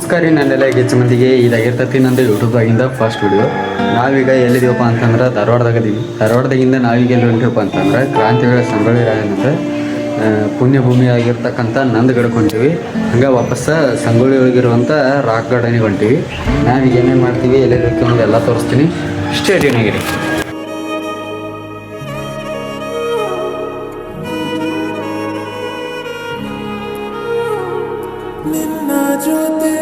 ನಮಸ್ಕಾರ ರೀ, ನನ್ನೆಲ್ಲ ಹೆಚ್ಚು ಮಂದಿಗೆ ಇದಾಗಿರ್ತೈತಿ ನಂದು ಯೂಟ್ಯೂಬ್ದಾಗಿಂದ ಫಸ್ಟ್ ವಿಡಿಯೋ. ನಾವೀಗ ಎಲ್ಲಿದ್ದೀವಪ್ಪ ಅಂತಂದ್ರೆ ಧಾರವಾಡದಾಗಿಂದ ನಾವೀಗ ಎಲ್ಲಿ ಹೊಂಟಿವಪ್ಪ ಅಂತಂದ್ರೆ ಕ್ರಾಂತಿವೀರ ಸಂಗೊಳ್ಳಿ ರಾಯಣ್ಣದ ಪುಣ್ಯಭೂಮಿ ಆಗಿರ್ತಕ್ಕಂಥ ನಂದಗಡಕ್ಕೆ ಹೊಂಟೀವಿ. ಹಂಗೆ ವಾಪಸ್ಸು ಸಂಗೊಳ್ಳಿ ಒಳಗಿರುವಂಥ ರಾಕ್ ಗಾರ್ಡನಿಗೆ ಹೊಂಟೀವಿ. ನಾವೀಗ ಏನೇನು ಮಾಡ್ತೀವಿ, ಎಲ್ಲೆಲ್ಲಿ ಹೋಗ್ತೀವಿ ಎಲ್ಲ ತೋರಿಸ್ತೀನಿ. ಸ್ಟೇಡಿಯಂ ಆಗಿರಿ. ನಿನ್ನ ಜೊತೆ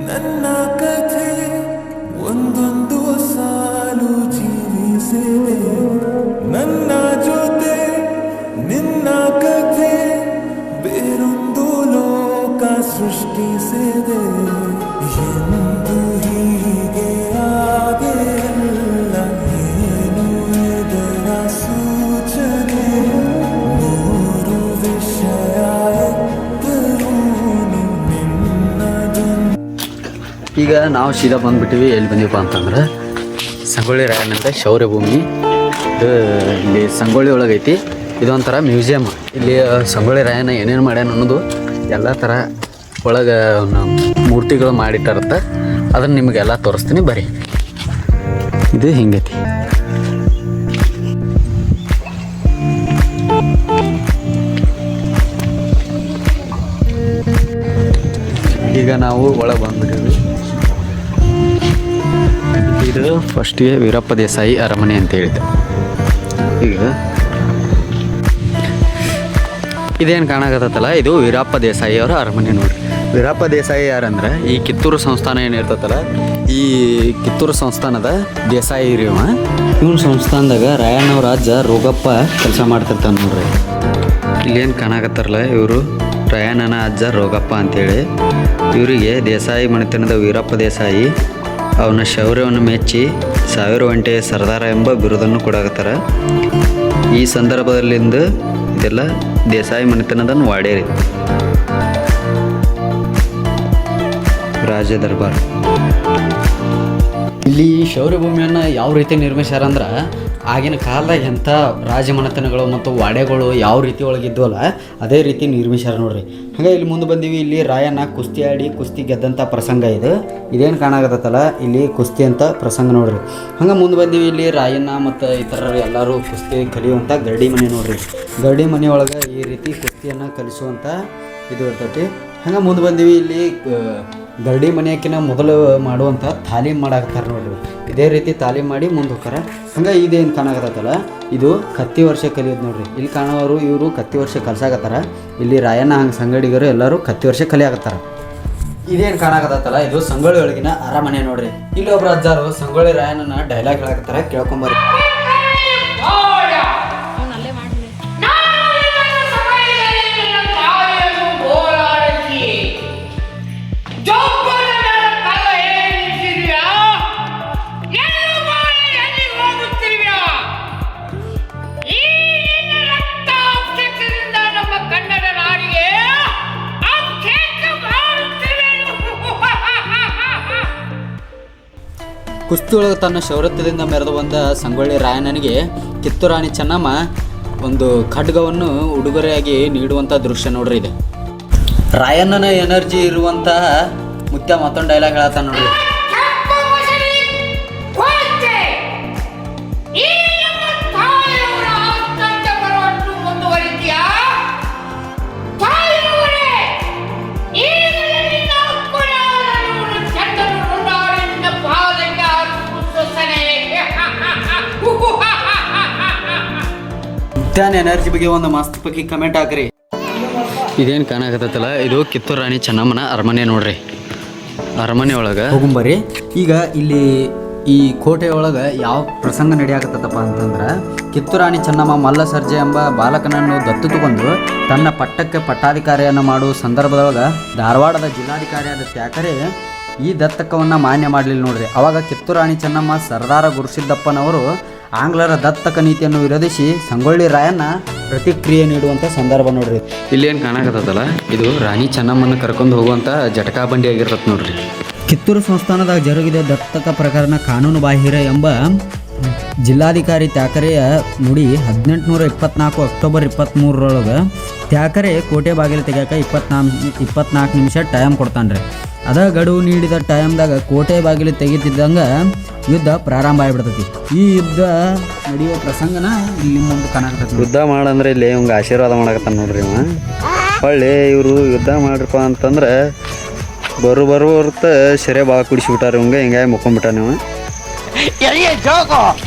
ನನ್ನ ಕಥೆ ಒಂದೊಂದು ಸಾಲು ಜೀವಿಸಿದೆ. ನನ್ನ ಜೊತೆ ನಿನ್ನ ಕಥೆ ಬೇರೊಂದು ಲೋಕ ಸೃಷ್ಟಿಸಿದೆ. ಎಂದು ಹೀಗೆ ಆಗಿರಲ್ಲ, ಏನು ಇದರ ಸೂಚನೆ. ನೂರು ವಿಷಯ ಈಗ ನಾವು ಸೀದಾ ಬಂದುಬಿಟ್ಟಿವಿ. ಎಲ್ಲಿ ಬಂದೀವಪ್ಪ ಅಂತಂದ್ರೆ ಸಂಗೊಳ್ಳಿ ರಾಯಣ್ಣಂತ ಶೌರ್ಯ ಭೂಮಿ. ಇದು ಇಲ್ಲಿ ಸಂಗೊಳ್ಳಿ ಒಳಗೈತಿ. ಇದೊಂಥರ ಮ್ಯೂಸಿಯಮ್. ಇಲ್ಲಿ ಸಂಗೊಳ್ಳಿ ರಾಯಣ್ಣ ಏನೇನು ಮಾಡ್ಯಾನ ಅನ್ನೋದು ಎಲ್ಲ ಥರ ಒಳಗೆ ಮೂರ್ತಿಗಳು ಮಾಡಿಟ್ಟಿರುತ್ತೆ. ಅದನ್ನು ನಿಮಗೆಲ್ಲ ತೋರಿಸ್ತೀನಿ ಬರ್ರಿ. ಇದು ಹಿಂಗೈತಿ. ಈಗ ನಾವು ಒಳಗೆ ಬಂದ್ಬಿಟ್ಟಿವಿ. ಇದು ಫಸ್ಟಿಗೆ ವೀರಪ್ಪ ದೇಸಾಯಿ ಅರಮನೆ ಅಂತ ಹೇಳಿದ್ದೆ. ಈಗ ಇದೇನು ಕಾಣಕತ್ತಲ್ಲ, ಇದು ವೀರಪ್ಪ ದೇಸಾಯಿ ಅವರ ಅರಮನೆ ನೋಡ್ರಿ. ವೀರಪ್ಪ ದೇಸಾಯಿ ಯಾರಂದ್ರೆ ಈ ಕಿತ್ತೂರು ಸಂಸ್ಥಾನ ಏನಿರ್ತೈತಲ್ಲ, ಈ ಕಿತ್ತೂರು ಸಂಸ್ಥಾನದ ದೇಸಾಯಿ ರೀ ಇವ. ಇವನ ಸಂಸ್ಥಾನದಾಗ ರಾಯಣ್ಣವ್ರ ಅಜ್ಜ ರೋಗಪ್ಪ ಕೆಲಸ ಮಾಡ್ತಿರ್ತಾನೆ ನೋಡ್ರಿ. ಇಲ್ಲೇನು ಕಾಣಕತ್ತಾರಲ್ಲ, ಇವರು ರಾಯಣ್ಣನ ಅಜ್ಜ ರೋಗಪ್ಪ ಅಂತೇಳಿ. ಇವರಿಗೆ ದೇಸಾಯಿ ಮನೆತನದ ವೀರಪ್ಪ ದೇಸಾಯಿ ಅವನ ಶೌರ್ಯವನ್ನು ಮೆಚ್ಚಿ 1000 ಒಂಟೆ ಸರ್ದಾರ ಎಂಬ ಬಿರುದನ್ನು ಕೊಡಾಕತ್ತಾರ. ಈ ಸಂದರ್ಭದಲ್ಲಿಂದ ಇದೆಲ್ಲ ದೇಸಾಯಿ ಮನೆತನದನ್ನು ವಾಡೇರಿ. ರಾಜ ದರ್ಬಾರ್. ಇಲ್ಲಿ ಶೌರ್ಯ ಭೂಮಿಯನ್ನು ಯಾವ ರೀತಿ ನಿರ್ಮಿಸ್ಯಾರ ಅಂದ್ರೆ, ಆಗಿನ ಕಾಲದಾಗ ಎಂಥ ರಾಜಮನೆತನಗಳು ಮತ್ತು ವಾಡೆಗಳು ಯಾವ ರೀತಿ ಒಳಗಿದ್ವಲ್ಲ ಅದೇ ರೀತಿ ನಿರ್ಮಿಸ್ಯಾರ ನೋಡ್ರಿ. ಹಾಗೆ ಇಲ್ಲಿ ಮುಂದೆ ಬಂದೀವಿ. ಇಲ್ಲಿ ರಾಯಣ್ಣ ಕುಸ್ತಿ ಆಡಿ ಕುಸ್ತಿ ಗೆದ್ದಂಥ ಪ್ರಸಂಗ ಇದು. ಇದೇನು ಕಾಣಾಕತ್ತಲ್ಲ, ಇಲ್ಲಿ ಕುಸ್ತಿ ಅಂತ ಪ್ರಸಂಗ ನೋಡ್ರಿ. ಹಂಗೆ ಮುಂದೆ ಬಂದೀವಿ. ಇಲ್ಲಿ ರಾಯಣ್ಣ ಮತ್ತು ಇತರರು ಎಲ್ಲರೂ ಕುಸ್ತಿ ಕಲಿಯುವಂಥ ಗರಡಿ ಮನೆ ನೋಡ್ರಿ. ಗರಡಿ ಮನೆ ಒಳಗೆ ಈ ರೀತಿ ಕುಸ್ತಿಯನ್ನು ಕಲಿಸುವಂಥ ಇದು ಇರ್ತೈತಿ. ಹಂಗೆ ಮುಂದೆ ಬಂದೀವಿ. ಇಲ್ಲಿ ಗರಡಿ ಮನೆಯಕ್ಕಿಂತ ಮೊದಲು ಮಾಡುವಂಥ ತಾಲೀಮ್ ಮಾಡಾಕತ್ತಾರೆ ನೋಡ್ರಿ. ಇದೇ ರೀತಿ ತಾಲೀಮ್ ಮಾಡಿ ಮುಂದೆ ಹೋಗ್ತಾರೆ. ಹಂಗೆ ಇದೇನು ಕಾಣಾಕತ್ತಲ್ಲ, ಇದು ಕತ್ತಿ ವರ್ಷ ಕಲಿಯೋದು ನೋಡ್ರಿ. ಇಲ್ಲಿ ಕಾಣೋರು ಇವರು ಕತ್ತಿ ವರ್ಷ ಕಲ್ಸಾಕತ್ತಾರ. ಇಲ್ಲಿ ರಾಯಣ್ಣ ಹಂಗೆ ಸಂಗಡಿಗರು ಎಲ್ಲರೂ ಕತ್ತಿ ವರ್ಷ ಕಲಿಯಾಕತ್ತಾರ. ಇದೇನು ಕಾಣಾಕತ್ತಲ್ಲ, ಇದು ಸಂಗೊಳ್ಳಿ ಒಳಗಿನ ಅರಮನೆ ನೋಡ್ರಿ. ಇಲ್ಲಿ ಒಬ್ರು ಅಜ್ಜಾರು ಸಂಗೊಳ್ಳಿ ರಾಯಣ್ಣನ ಡೈಲಾಗ್ ಹೇಳಾಕತ್ತಾರ, ಕೇಳ್ಕೊಂಬರ್ರಿ. ಕುಸ್ತಿ ಒಳಗೆ ತನ್ನ ಶೌರ್ಯತ್ವದಿಂದ ಮೆರೆದು ಬಂದ ಸಂಗೊಳ್ಳಿ ರಾಯಣ್ಣನಿಗೆ ಕಿತ್ತೂರು ರಾಣಿ ಚೆನ್ನಮ್ಮ ಒಂದು ಖಡ್ಗವನ್ನು ಉಡುಗೊರೆಯಾಗಿ ನೀಡುವಂಥ ದೃಶ್ಯ ನೋಡ್ರಿ ಇದು. ರಾಯಣ್ಣನ ಎನರ್ಜಿ ಇರುವಂತಹ ಮುತ್ಯ ಮತ್ತೊಂದು ಡೈಲಾಗ್ ಹೇಳತ್ತಾನ ನೋಡ್ರಿ. ಮುತ್ಯಾನ ಎನರ್ಜಿ ಬಗ್ಗೆ ಒಂದು ಮಸ್ತ್ ಬಗ್ಗೆ ಕಮೆಂಟ್ ಹಾಕ್ರಿ. ಇದೇನು ಕಾಣಕತ್ತಲ್ಲ, ಇದು ಕಿತ್ತೂರು ರಾಣಿ ಚೆನ್ನಮ್ಮನ ಅರಮನೆ ನೋಡ್ರಿ. ಅರಮನೆ ಒಳಗೆ ಹೋಗುಂಬರಿ. ಈಗ ಇಲ್ಲಿ ಈ ಕೋಟೆ ಒಳಗೆ ಯಾವ ಪ್ರಸಂಗ ನಡೆಯಾಕತ್ತಪ್ಪ ಅಂತಂದ್ರೆ, ಕಿತ್ತೂರು ರಾಣಿ ಚೆನ್ನಮ್ಮ ಮಲ್ಲ ಸರ್ಜೆ ಎಂಬ ಬಾಲಕನನ್ನು ದತ್ತು ತಗೊಂಡು ತನ್ನ ಪಟ್ಟಕ್ಕೆ ಪಟ್ಟಾಧಿಕಾರಿಯನ್ನು ಮಾಡುವ ಸಂದರ್ಭದೊಳಗೆ ಧಾರವಾಡದ ಜಿಲ್ಲಾಧಿಕಾರಿಯಾದ ತ್ಯಾಕರೆ ಈ ದತ್ತಕವನ್ನು ಮಾನ್ಯ ಮಾಡಲಿಲ್ಲ ನೋಡ್ರಿ. ಅವಾಗ ಕಿತ್ತೂರು ರಾಣಿ ಚೆನ್ನಮ್ಮ ಸರ್ದಾರ ಗುರುಸಿದ್ದಪ್ಪನವರು ಆಂಗ್ಲರ ದತ್ತಕ ನೀತಿಯನ್ನು ವಿರೋಧಿಸಿ ಸಂಗೊಳ್ಳಿ ರಾಯಣ್ಣ ಪ್ರತಿಕ್ರಿಯೆ ನೀಡುವಂಥ ಸಂದರ್ಭ ನೋಡ್ರಿ. ಇಲ್ಲೇನು ಕಾಣಕತ್ತಲ್ಲ, ಇದು ರಾಣಿ ಚೆನ್ನಮ್ಮನ ಕರ್ಕೊಂಡು ಹೋಗುವಂಥ ಜಟಕಾ ಬಂಡಿ ಆಗಿರ್ತದೆ ನೋಡ್ರಿ. ಕಿತ್ತೂರು ಸಂಸ್ಥಾನದಾಗ ಜರುಗಿದ ದತ್ತಕ ಪ್ರಕರಣ ಕಾನೂನು ಬಾಹಿರ ಎಂಬ ಜಿಲ್ಲಾಧಿಕಾರಿ ತ್ಯಾಕರೆಯ ನುಡಿ 1824 ಅಕ್ಟೋಬರ್ 23 ತ್ಯಾಕರೆ ಕೋಟೆ ಬಾಗಿಲು ತೆಗಿಯಾಕ 24 ನಿಮಿಷ ಟೈಮ್ ಕೊಡ್ತಾನ್ರಿ. ಅದ ಗಡುವು ನೀಡಿದ ಟೈಮ್ದಾಗ ಕೋಟೆ ಬಾಗಿಲು ತೆಗಿತಿದ್ದಂಗೆ ಯುದ್ಧ ಪ್ರಾರಂಭ ಆಗಿಬಿಡ್ತೈತಿ. ಈ ಯುದ್ಧ ನಡೆಯುವ ಪ್ರಸಂಗನ ಇಲ್ಲಿ ಮುಂದೆ ಕಾಣಕತ್ತೈತಿ. ಯುದ್ಧ ಮಾಡಂದ್ರೆ ಇಲ್ಲಿ ಇವಂಗೆ ಆಶೀರ್ವಾದ ಮಾಡಕತ್ತಾನ ನೋಡ್ರಿ ಇವ. ಹೊಳ್ಳಿ ಇವರು ಯುದ್ಧ ಮಾಡ್ರಪ್ಪ ಅಂತಂದ್ರೆ ಬರ್ತ ಸೆರೆ ಭಾಳ ಕುಡಿಸಿಬಿಟ್ಟಾರ ಇವಂಗೆ. ಹಿಂಗಾಗಿ ಮುಕ್ಕೊಂಬಿಟ್ಟ ನೀವು.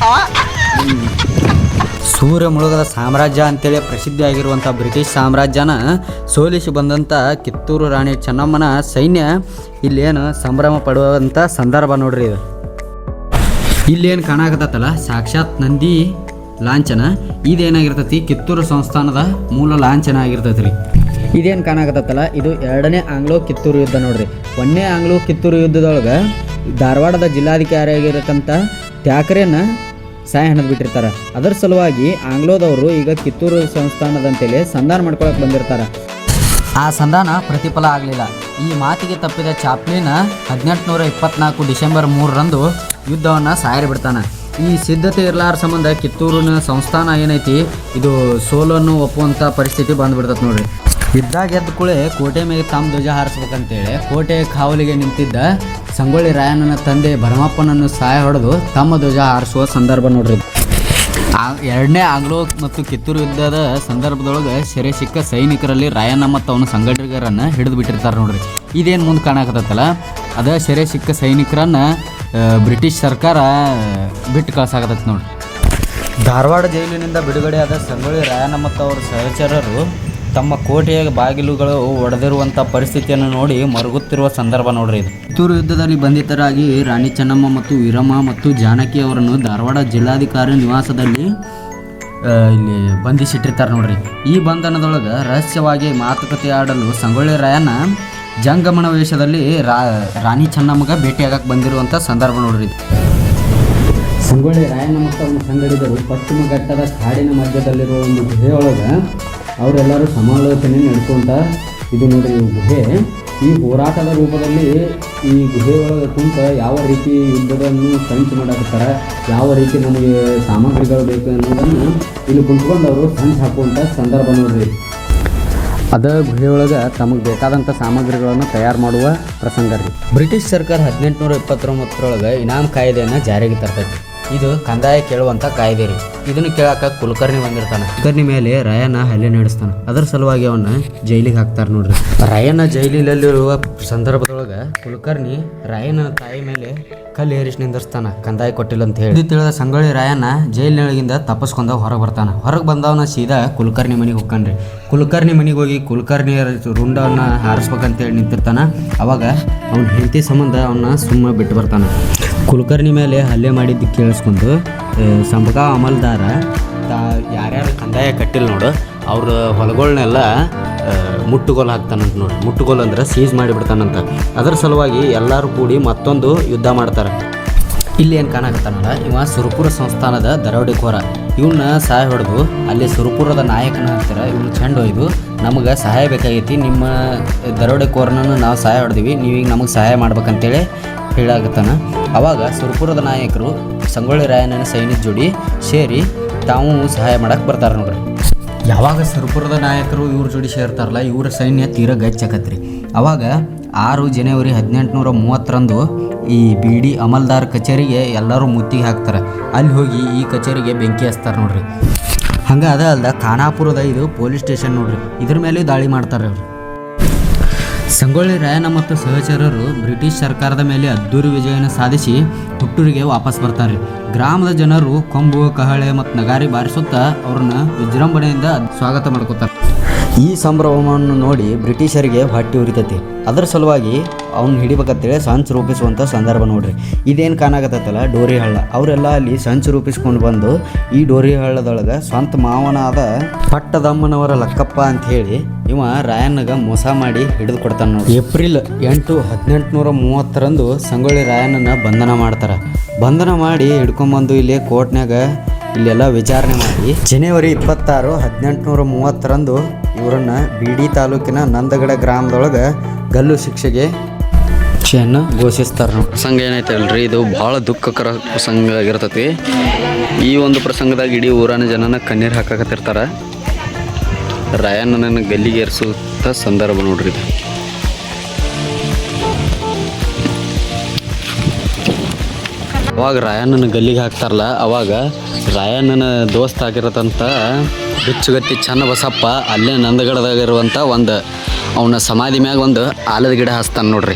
ಸೂರ್ಯ ಮುಳುಗದ ಸಾಮ್ರಾಜ್ಯ ಅಂತೇಳಿ ಪ್ರಸಿದ್ಧಿ ಆಗಿರುವಂಥ ಬ್ರಿಟಿಷ್ ಸಾಮ್ರಾಜ್ಯನ ಸೋಲಿಸಿ ಬಂದಂಥ ಕಿತ್ತೂರು ರಾಣಿ ಚೆನ್ನಮ್ಮನ ಸೈನ್ಯ ಇಲ್ಲೇನು ಸಂಭ್ರಮ ಪಡುವಂಥ ಸಂದರ್ಭ ನೋಡ್ರಿ ಇದು. ಇಲ್ಲೇನು ಕಾಣಕತ್ತಲ್ಲ ಸಾಕ್ಷಾತ್ ನಂದಿ ಲಾಂಛನ, ಇದೇನಾಗಿರ್ತೈತಿ ಕಿತ್ತೂರು ಸಂಸ್ಥಾನದ ಮೂಲ ಲಾಂಛನ ಆಗಿರ್ತೈತಿ ರೀ. ಇದೇನು ಕಾಣಕತ್ತಲ್ಲ ಇದು 2ನೇ ಆಂಗ್ಲೋ ಕಿತ್ತೂರು ಯುದ್ಧ ನೋಡ್ರಿ. 1ನೇ ಆಂಗ್ಲೋ ಕಿತ್ತೂರು ಯುದ್ಧದೊಳಗೆ ಧಾರವಾಡದ ಜಿಲ್ಲಾಧಿಕಾರಿ ಆಗಿರತಕ್ಕಂಥ ತ್ಯಾಕರೆನ ಸಾಯ ಹಣದ್ ಬಿಟ್ಟಿರ್ತಾರೆ. ಅದರ ಸಲುವಾಗಿ ಆಂಗ್ಲೋದವರು ಈಗ ಕಿತ್ತೂರು ಸಂಸ್ಥಾನದಂತೇಳಿ ಸಂಧಾನ ಮಾಡ್ಕೊಳಕ್ಕೆ ಬಂದಿರ್ತಾರೆ. ಆ ಸಂಧಾನ ಪ್ರತಿಫಲ ಆಗಲಿಲ್ಲ. ಈ ಮಾತಿಗೆ ತಪ್ಪಿದ ಚಾಪ್ಲಿನ್ 1824 ಡಿಸೆಂಬರ್ 3ರಂದು ಯುದ್ಧವನ್ನು ಸಾರಿ ಬಿಡ್ತಾನೆ. ಈ ಸಿದ್ಧತೆ ಇರಲಾರ ಸಂಬಂಧ ಕಿತ್ತೂರಿನ ಸಂಸ್ಥಾನ ಏನೈತಿ ಇದು ಸೋಲನ್ನು ಒಪ್ಪುವಂಥ ಪರಿಸ್ಥಿತಿ ಬಂದುಬಿಡ್ತದೆ ನೋಡ್ರಿ. ಯುದ್ಧ ಗೆದ್ದ ಕೂಡಲೇ ಕೋಟೆ ಮೇಲೆ ತಮ್ಮ ಧ್ವಜ ಹಾರಿಸ್ಬೇಕಂತೇಳಿ ಕೋಟೆ ಕಾವಲಿಗೆ ನಿಂತಿದ್ದ ಸಂಗೊಳ್ಳಿ ರಾಯಣ್ಣನ ತಂದೆ ಭರಮಪ್ಪನನ್ನು ಸಹಾಯ ಹೊಡೆದು ತಮ್ಮ ಧ್ವಜ ಹಾರಿಸುವ ಸಂದರ್ಭ ನೋಡ್ರಿ. 2ನೇ ಆಂಗ್ಲೋ ಮತ್ತು ಕಿತ್ತೂರು ಯುದ್ಧದ ಸಂದರ್ಭದೊಳಗೆ ಸೆರೆ ಸಿಕ್ಕ ಸೈನಿಕರಲ್ಲಿ ರಾಯಣ್ಣ ಮತ್ತು ಅವನ ಸಂಘಟಕರನ್ನು ಹಿಡಿದು ಬಿಟ್ಟಿರ್ತಾರೆ ನೋಡ್ರಿ. ಇದೇನು ಮುಂದೆ ಕಾಣಕತ್ತಲ್ಲ ಅದ ಸೆರೆ ಸಿಕ್ಕ ಸೈನಿಕರನ್ನು ಬ್ರಿಟಿಷ್ ಸರ್ಕಾರ ಬಿಟ್ಟು ಕಳ್ಸಾಕತ್ತೈತಿ ನೋಡ್ರಿ. ಧಾರವಾಡ ಜೈಲಿನಿಂದ ಬಿಡುಗಡೆಯಾದ ಸಂಗೊಳ್ಳಿ ರಾಯಣ್ಣ ಮತ್ತು ಅವರ ಸಹಚರರು ತಮ್ಮ ಕೋಟೆಯ ಬಾಗಿಲುಗಳು ಒಡೆದಿರುವಂಥ ಪರಿಸ್ಥಿತಿಯನ್ನು ನೋಡಿ ಮರುಗುತ್ತಿರುವ ಸಂದರ್ಭ ನೋಡ್ರಿ ಇದು. ಕಿತ್ತೂರು ಯುದ್ಧದಲ್ಲಿ ಬಂಧಿತರಾಗಿ ರಾಣಿ ಚೆನ್ನಮ್ಮ ಮತ್ತು ವೀರಮ್ಮ ಮತ್ತು ಜಾನಕಿ ಅವರನ್ನು ಧಾರವಾಡ ಜಿಲ್ಲಾಧಿಕಾರಿ ನಿವಾಸದಲ್ಲಿ ಇಲ್ಲಿ ಬಂಧಿಸಿಟ್ಟಿರ್ತಾರೆ ನೋಡ್ರಿ. ಈ ಬಂಧನದೊಳಗೆ ರಹಸ್ಯವಾಗಿ ಮಾತುಕತೆ ಆಡಲು ಸಂಗೊಳ್ಳಿ ರಾಯಣ್ಣ ಜಂಗಮನ ವೇಷದಲ್ಲಿ ರಾಣಿ ಚೆನ್ನಮ್ಮಗ ಭೇಟಿಯಾಗಕ್ಕೆ ಬಂದಿರುವಂಥ ಸಂದರ್ಭ ನೋಡ್ರಿ ಇದು. ಸಂಗೊಳ್ಳಿ ರಾಯಣ್ಣ ಮತ್ತು ಅವನ ಸಂಗಡಿಗರು ಪಶ್ಚಿಮ ಘಟ್ಟದ ಕಾಡಿನ ಮಧ್ಯದಲ್ಲಿರುವ ಒಂದು ಗುಹೆಯೊಳಗೆ ಅವರೆಲ್ಲರೂ ಸಮಾಲೋಚನೆ ನಡೆಸುವಂಥ ಇದು ನೋಡ್ರಿ ಈ ಗುಹೆ. ಈ ಹೋರಾಟದ ರೂಪದಲ್ಲಿ ಈ ಗುಹೆಯೊಳಗೆ ಕುಂತ ಯಾವ ರೀತಿ ಯುದ್ಧವನ್ನು ಸಂಚು ಮಾಡಾಕತ್ತಾರೆ, ಯಾವ ರೀತಿ ನಮಗೆ ಸಾಮಗ್ರಿಗಳು ಬೇಕು ಅನ್ನೋದನ್ನು ಇಲ್ಲಿ ಕುಂತ್ಕೊಂಡು ಅವರು ಸಂಚು ಹಾಕುವಂಥ ಸಂದರ್ಭ ನೋಡ್ರಿ. ಅದ ಗುಹೆಯೊಳಗೆ ತಮಗೆ ಬೇಕಾದಂಥ ಸಾಮಗ್ರಿಗಳನ್ನು ತಯಾರು ಮಾಡುವ ಪ್ರಸಂಗ ರೀ. ಬ್ರಿಟಿಷ್ ಸರ್ಕಾರ 1829ರೊಳಗೆ ಇನಾಮ್ ಕಾಯ್ದೆಯನ್ನು ಜಾರಿಗೆ ತರ್ತೈತಿ. ಇದು ಕಂದಾಯ ಕೇಳುವಂಥ ಕಾಯ್ದೆ ರೀ. ಇದನ್ನು ಕೇಳಾಕ ಕುಲಕರ್ಣಿ ಬಂದಿರ್ತಾನೆ. ಕುಲಕರ್ಣಿ ಮೇಲೆ ರಾಯಣ್ಣ ಹಲ್ಲೆ ನಡೆಸ್ತಾನೆ. ಅದರ ಸಲುವಾಗಿ ಅವನ್ನ ಜೈಲಿಗೆ ಹಾಕ್ತಾರೆ ನೋಡ್ರಿ. ರಾಯಣ್ಣ ಜೈಲಿನಲ್ಲಿರುವ ಸಂದರ್ಭದೊಳಗೆ ಕುಲಕರ್ಣಿ ರಾಯಣ್ಣನ ತಾಯಿ ಮೇಲೆ ಕಲ್ಲು ಏರಿಸಿ ನಿಂದಿರ್ತಾನೆ ಕಂದಾಯ ಕೊಟ್ಟಿಲ್ಲ ಅಂತ ಹೇಳಿ. ಇದು ತಿಳಿದ ಸಂಗೊಳ್ಳಿ ರಾಯಣ್ಣ ಜೈಲಿನೊಳಗಿಂದ ತಪ್ಪಿಸ್ಕೊಂಡ ಹೊರಗೆ ಬರ್ತಾನೆ. ಹೊರಗೆ ಬಂದವನ ಸೀದಾ ಕುಲಕರ್ಣಿ ಮನೆಗೆ ಹೋಗ್ತಾನ್ರಿ. ಕುಲಕರ್ಣಿ ಮನೆಗೆ ಹೋಗಿ ಕುಲಕರ್ಣಿಯ ರುಂಡವನ್ನು ಹಾರಿಸ್ಬೇಕಂತೇಳಿ ನಿಂತಿರ್ತಾನೆ. ಅವಾಗ ಅವನ ಹೆಂಡತಿ ಸಂಬಂಧ ಅವನ್ನ ಸುಮ್ಮ ಬಿಟ್ಟು ಬರ್ತಾನೆ. ಕುಲಕರ್ಣಿ ಮೇಲೆ ಹಲ್ಲೆ ಮಾಡಿದ್ದು ಕೇಳಿಸ್ಕೊಂಡು ಸಂಬಗ ಅಮಲ್ದಾರ ಯಾರ್ಯಾರು ಕಂದಾಯ ಕಟ್ಟಿಲ್ಲ ನೋಡು ಅವ್ರ ಹೊಲಗಳನ್ನೆಲ್ಲ ಮುಟ್ಟುಗೋಲು ಹಾಕ್ತಾನಂತ ನೋಡಿ. ಮುಟ್ಟುಗೋಲು ಅಂದ್ರೆ ಸೀಸ್ ಮಾಡಿಬಿಡ್ತಾನಂತ. ಅದರ ಸಲುವಾಗಿ ಎಲ್ಲರೂ ಕೂಡಿ ಮತ್ತೊಂದು ಯುದ್ಧ ಮಾಡ್ತಾರೆ. ಇಲ್ಲಿ ಏನು ಕಾಣಕತ್ತಾನಲ್ಲ ಇವ ಸುರಪುರ ಸಂಸ್ಥಾನದ ದರೋಡೆಕೋರ. ಇವನ್ನ ಸಹಾಯ ಹೊಡೆದು ಅಲ್ಲಿ ಸುರಪುರದ ನಾಯಕನ ಹತ್ತಿರ ಇವನು ಚೆಂಡು ಒಯ್ದು ನಮಗೆ ಸಹಾಯ ಬೇಕಾಗೈತಿ, ನಿಮ್ಮ ದರೋಡೆಕೋರನನ್ನು ನಾವು ಸಹಾಯ ಹೊಡೆದೀವಿ, ನೀವೀಗ ನಮಗೆ ಸಹಾಯ ಮಾಡ್ಬೇಕಂತೇಳಿ ಹೇಳಾಗತ್ತಾನ. ಅವಾಗ ಸುರಪುರದ ನಾಯಕರು ಸಂಗೊಳ್ಳಿ ರಾಯಣ್ಣನ ಸೈನ್ಯದ ಜೋಡಿ ಸೇರಿ ತಾವು ಸಹಾಯ ಮಾಡಕ್ಕೆ ಬರ್ತಾರೆ ನೋಡ್ರಿ. ಯಾವಾಗ ಸುರಪುರದ ನಾಯಕರು ಇವ್ರ ಜೋಡಿ ಸೇರ್ತಾರಲ್ಲ ಇವ್ರ ಸೈನ್ಯ ತೀರ ಗಚ್ಚಾಕತ್ರಿ. ಅವಾಗ 6 ಜನವರಿ 1830ರಂದು ಈ BD ಅಮಲ್ದಾರ್ ಕಚೇರಿಗೆ ಎಲ್ಲರೂ ಮುತ್ತಿಗೆ ಹಾಕ್ತಾರೆ. ಅಲ್ಲಿ ಹೋಗಿ ಈ ಕಚೇರಿಗೆ ಬೆಂಕಿ ಹಚ್ತಾರೆ ನೋಡ್ರಿ. ಹಂಗೆ ಅದ ಅಲ್ದ ಖಾನಾಪುರದ ಇದು ಪೊಲೀಸ್ ಸ್ಟೇಷನ್ ನೋಡ್ರಿ. ಇದ್ರ ಮೇಲೆ ದಾಳಿ ಮಾಡ್ತಾರೆ ಅವರು. ಸಂಗೊಳ್ಳಿ ರಾಯಣ್ಣ ಮತ್ತು ಸಹಚರರು ಬ್ರಿಟಿಷ್ ಸರ್ಕಾರದ ಮೇಲೆ ಅದ್ದೂರಿ ವಿಜಯನ ಸಾಧಿಸಿ ಹುಟ್ಟೂರಿಗೆ ವಾಪಸ್ ಬರ್ತಾರೆ. ಗ್ರಾಮದ ಜನರು ಕೊಂಬು ಕಹಳೆ ಮತ್ತು ನಗಾರಿ ಬಾರಿಸುತ್ತಾ ಅವ್ರನ್ನ ವಿಜೃಂಭಣೆಯಿಂದ ಸ್ವಾಗತ ಮಾಡ್ಕೋತಾರೆ. ಈ ಸಂಭ್ರಮವನ್ನು ನೋಡಿ ಬ್ರಿಟಿಷರಿಗೆ ಹೊಟ್ಟೆ ಉರಿತೈತಿ. ಅದರ ಸಲುವಾಗಿ ಅವ್ನು ಹಿಡಿಬೇಕಂತೇಳಿ ಸಂಚು ರೂಪಿಸುವಂಥ ಸಂದರ್ಭ ನೋಡ್ರಿ. ಇದೇನು ಕಾಣಾಗತ್ತಲ್ಲ ಡೋರಿ ಹಳ್ಳ. ಅವರೆಲ್ಲ ಅಲ್ಲಿ ಸಂಚು ರೂಪಿಸ್ಕೊಂಡು ಬಂದು ಈ ಡೋರಿ ಹಳ್ಳದೊಳಗೆ ಸ್ವಂತ ಮಾವನಾದ ಪಟ್ಟದಮ್ಮನವರ ಲಕ್ಕಪ್ಪ ಅಂತ ಹೇಳಿ ಇವ ರಾಯಣ್ಣಗ ಮೋಸ ಮಾಡಿ ಹಿಡಿದು ಕೊಡ್ತಾನೆ ನೋಡಿ. ಏಪ್ರಿಲ್ 8, 1830ರಂದು ಸಂಗೊಳ್ಳಿ ರಾಯಣ್ಣನ ಬಂಧನ ಮಾಡ್ತಾರೆ. ಬಂಧನ ಮಾಡಿ ಹಿಡ್ಕೊಂಬಂದು ಇಲ್ಲಿ ಕೋರ್ಟ್ನಾಗ ಇಲ್ಲೆಲ್ಲ ವಿಚಾರಣೆ ಮಾಡಿ ಜನವರಿ 26, 1830ರಂದು ಇವರನ್ನು BD ತಾಲೂಕಿನ ನಂದಗಡ ಗ್ರಾಮದೊಳಗೆ ಗಲ್ಲು ಶಿಕ್ಷೆಗೆ ಘೋಷಿಸ್ತಾರೆ. ಪ್ರಸಂಗ ಏನೈತೆ ಅಲ್ರಿ ಇದು ಭಾಳ ದುಃಖಕರ ಪ್ರಸಂಗ ಆಗಿರ್ತೈತಿ. ಈ ಒಂದು ಪ್ರಸಂಗದಾಗ ಇಡೀ ಊರಿನ ಜನನ ಕಣ್ಣೀರು ಹಾಕಕತ್ತಿರ್ತಾರೆ. ರಾಯಣ್ಣನ ಗಲ್ಲಿಗೆ ಏರಿಸುತ್ತ ಸಂದರ್ಭ ನೋಡ್ರಿ. ಅವಾಗ ರಾಯಣ್ಣನ ಗಲ್ಲಿಗೆ ಹಾಕ್ತಾರಲ್ಲ ಅವಾಗ ರಾಯಣ್ಣನ ದೋಸ್ತ ಆಗಿರತ್ತಂತ ಬಿಚ್ಚುಗತ್ತಿ ಚನ್ನ ಬಸಪ್ಪ ಅಲ್ಲೇ ನಂದಗಡದಾಗಿರುವಂಥ ಒಂದು ಅವನ ಸಮಾಧಿ ಮ್ಯಾಗ ಒಂದು ಆಲದ ಗಿಡ ಹಚ್ತಾನೆ ನೋಡ್ರಿ.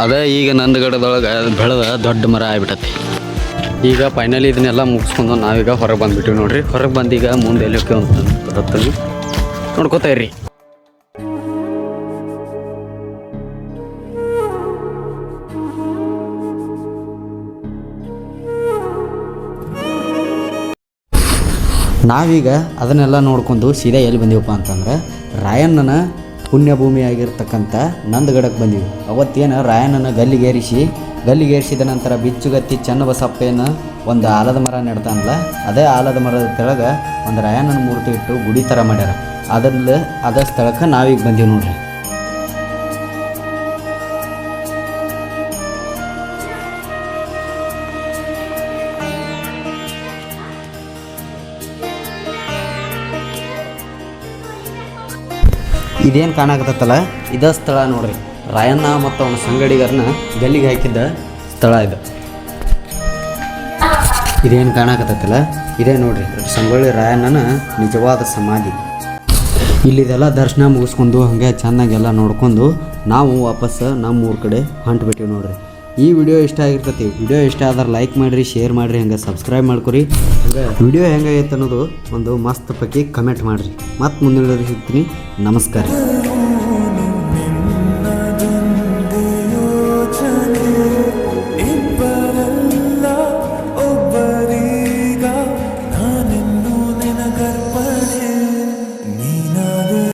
ಅದೇ ಈಗ ನಂದಗಡದೊಳಗೆ ಬೆಳೆದ ದೊಡ್ಡ ಮರ ಆಗ್ಬಿಟ್ಟತಿ. ಈಗ ಫೈನಲಿ ಇದನ್ನೆಲ್ಲ ಮುಗಿಸ್ಕೊಂಡು ನಾವೀಗ ಹೊರಗೆ ಬಂದುಬಿಟ್ಟಿವಿ ನೋಡ್ರಿ. ಹೊರಗೆ ಬಂದೀಗ ಮುಂದೆ ಎಲ್ಲಿ ಹೋಗ್ತೀವಿ ಅಂತ ಬರುತ್ತೆ ನೋಡ್ಕೋತಾ ಇರ್ರಿ. ನಾವೀಗ ಅದನ್ನೆಲ್ಲ ನೋಡ್ಕೊಂಡು ಸೀದಾ ಎಲ್ಲಿ ಬಂದೀವಪ್ಪ ಅಂತಂದ್ರೆ ರಾಯಣ್ಣನ ಪುಣ್ಯಭೂಮಿ ಆಗಿರ್ತಕ್ಕಂಥ ನಂದಗಡಕ್ಕೆ ಬಂದೀವಿ. ಅವತ್ತೇನು ರಾಯಣ್ಣನ ಗಲ್ಲಿಗೇರಿಸಿದ ನಂತರ ಬಿಚ್ಚುಗತ್ತಿ ಚನ್ನಬಸಪ್ಪನ ಒಂದು ಆಲದ ಮರ ನೆಡ್ತಾನಲ್ಲ, ಅದೇ ಆಲದ ಮರದ ಕೆಳಗೆ ಒಂದು ರಾಯಣ್ಣನ ಮೂರ್ತಿ ಇಟ್ಟು ಗುಡಿ ಥರ ಮಾಡ್ಯಾರ. ಅದ ಸ್ಥಳಕ್ಕೆ ನಾವೀಗ ಬಂದೀವಿ ನೋಡ್ರಿ. ಇದೇನು ಕಾಣಕತ್ತಲ್ಲ ಇದೇ ಸ್ಥಳ ನೋಡ್ರಿ. ರಾಯಣ್ಣ ಮತ್ತು ಅವನ ಸಂಗಡಿಗರನ್ನ ಗಲ್ಲಿಗೆ ಹಾಕಿದ್ದ ಸ್ಥಳ ಇದು. ಇದೇನು ಕಾಣಕತ್ತಲ್ಲ ಇದೇ ನೋಡ್ರಿ ಸಂಗೊಳ್ಳಿ ರಾಯಣ್ಣನ ನಿಜವಾದ ಸಮಾಧಿ. ಇಲ್ಲಿದೆಲ್ಲ ದರ್ಶನ ಮುಗಿಸ್ಕೊಂಡು ಹಾಗೆ ಚೆನ್ನಾಗೆಲ್ಲ ನೋಡ್ಕೊಂಡು ನಾವು ವಾಪಸ್ ನಮ್ಮ ಊರ ಕಡೆ ಹೊಂಟ್ಬಿಟ್ಟಿವಿ ನೋಡ್ರಿ. ಈ ವಿಡಿಯೋ ಇಷ್ಟ ಆಗಿರ್ತೈತಿ. ವಿಡಿಯೋ ಇಷ್ಟ ಆದ್ರೆ ಲೈಕ್ ಮಾಡಿರಿ, ಶೇರ್ ಮಾಡಿರಿ, ಹಂಗೆ ಸಬ್ಸ್ಕ್ರೈಬ್ ಮಾಡ್ಕೊರಿ. ಹಂಗೆ ವಿಡಿಯೋ ಹೆಂಗಾಗೈತೆ ಅನ್ನೋದು ಒಂದು ಮಸ್ತ್ ಪಕ್ಕಿ ಕಮೆಂಟ್ ಮಾಡಿರಿ. ಮತ್ತೆ ಮುಂದೆ ಸಿಗ್ತೀನಿ. ನಮಸ್ಕಾರ.